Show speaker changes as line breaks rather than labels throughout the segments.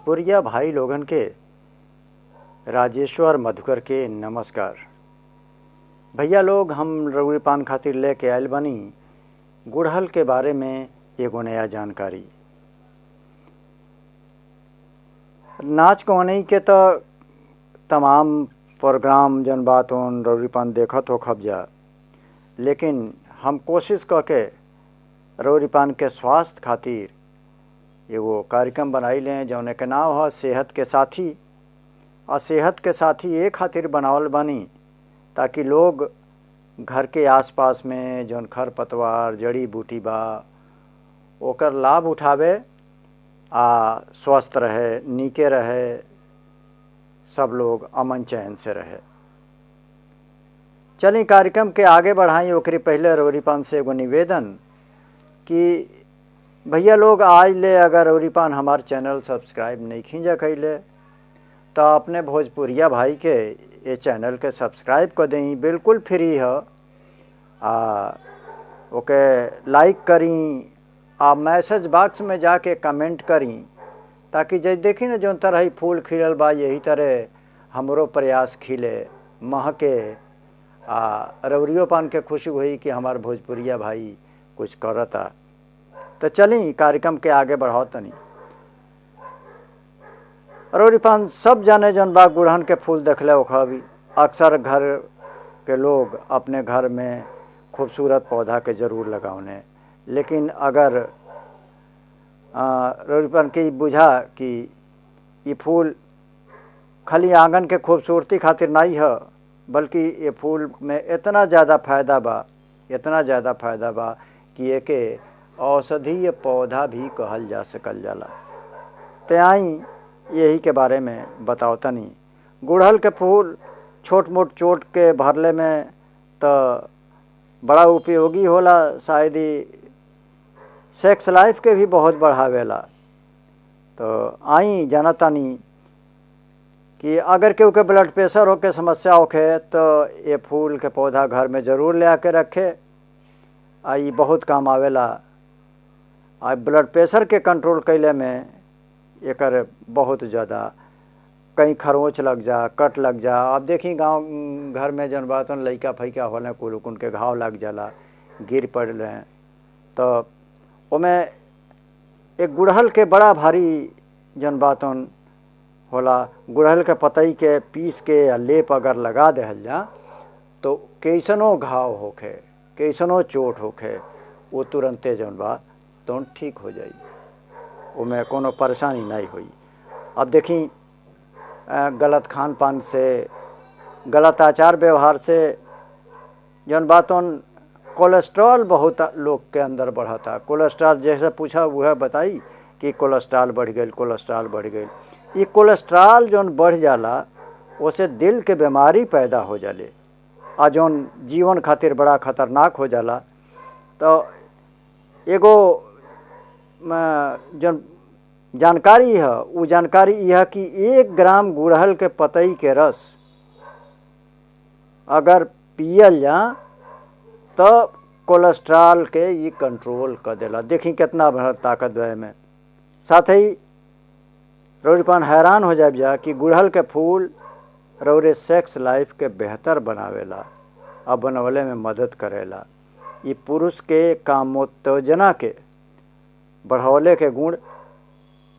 भोजपुरिया भाई लोगन के राजेश्वर मधुकर के नमस्कार। भैया लोग, हम रउरी पान खातिर लेके आयल बनी गुड़हल के बारे में एगो नया जानकारी। नाच कवनई के तो तमाम प्रोग्राम जन बात उन रउरी पान देखत हो खबजा, लेकिन हम कोशिश करके रउरी पान के स्वास्थ्य खातिर एगो कार्यक्रम बनाई लें जौने के नाम है सेहत के साथी। और सेहत के साथी ये खातिर बनावल बानी ताकि लोग घर के आसपास में जौन खर पतवार जड़ी बूटी बा ओकर लाभ उठावे आ स्वस्थ रहे, नीके रहे, सब लोग अमन चैन से रहे। चलिए कार्यक्रम के आगे बढ़ाई। ओकरी पहले रउरी पान से एगो निवेदन कि भैया लोग आज ले अगर रउरी पान हमार चैनल सब्सक्राइब नहीं खींचा कैले तो अपने भोजपुरिया भाई के ये चैनल के सब्सक्राइब कर दें, बिल्कुल फ्री है। ओके लाइक करी, आ मैसेज बॉक्स में जाके कमेंट करी ताकि जब देखी ना जो तरह ही फूल खिलल बा यही तरह हमरो प्रयास खिले महके रउरियो पान के खुशी हुई कि हमार भोजपुरिया भाई कुछ करता। तो चली कार्यक्रम के आगे बढ़ाओ तनी। रउरी पान सब जाने जन बा गुड़हन के फूल देखले ओखा भी अक्सर घर के लोग अपने घर में खूबसूरत पौधा के जरूर लगावने, लेकिन अगर रउरी पान के बुझा कि ये फूल खाली आंगन के खूबसूरती खातिर नहीं है, बल्कि ये फूल में इतना ज़्यादा फायदा बा, इतना ज़्यादा फायदा बा कि एके औषधीय पौधा भी कहल जा सकल जाला। ते आई यही के बारे में बताओ तनी। गुड़हल के फूल छोट मोट चोट के भरले में तो बड़ा उपयोगी होला, शायद ही सेक्स लाइफ के भी बहुत बढ़ावेला। तो आई जाना तानी कि अगर केहू के ब्लड प्रेशर होके समस्या होके तो ये फूल के पौधा घर में ज़रूर ले आके रखे। आई बहुत काम आवेला। आ ब्लड प्रेशर के कंट्रोल कैले में एकर बहुत ज़्यादा कहीं खरोंच लग जा, कट लग जा। अब देखी गांव घर में जन बात लइका फैका होले कुल उनके घाव लग जाला, गिर पड़ रहे तो ओमें एक गुड़हल के बड़ा भारी जन बात होला। गुड़हल के पतई के पीस के या लेप अगर लगा देहल जा तो कैसनो घाव होखे, कैसनो चोट होखे, वो तुरंते जन बा तो ठीक हो जाई, उमें कोनो परेशानी नहीं हुई। अब देखी गलत खान पान से, गलत आचार व्यवहार से जौन बातों कोलेस्ट्रॉल बहुत लोग के अंदर बढ़ता। कोलेस्ट्रॉल जैसे पूछा वह बताई कि कोलेस्ट्रॉल बढ़ गई, कोलेस्ट्रॉल बढ़ गई। ये कोलेस्ट्रॉल जौन बढ़ जाला उसे दिल के बीमारी पैदा हो जाले आ जौन जीवन खातिर बड़ा खतरनाक हो जाला। तो एगो जौन जानकारी है वो जानकारी यह कि 1 ग्राम गुड़हल के पतई के रस अगर पियल जा तो कोलेस्ट्रॉल के ये कंट्रोल कर देला। देखी कितना बड़ा ताकत है में। साथ ही रउरी पान हैरान हो जाए जा कि गुड़हल के फूल रउरे सेक्स लाइफ के बेहतर बनावेला और बनवले में मदद करेला। ये पुरुष के कामोत्तेजना के बढ़ावले के गुण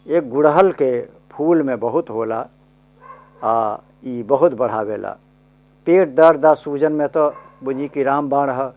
एक गुड़हल के फूल में बहुत होला। ये बहुत बढ़ावेला। पेट दर्द आ सूजन में तो बुझी कि रामबाण है।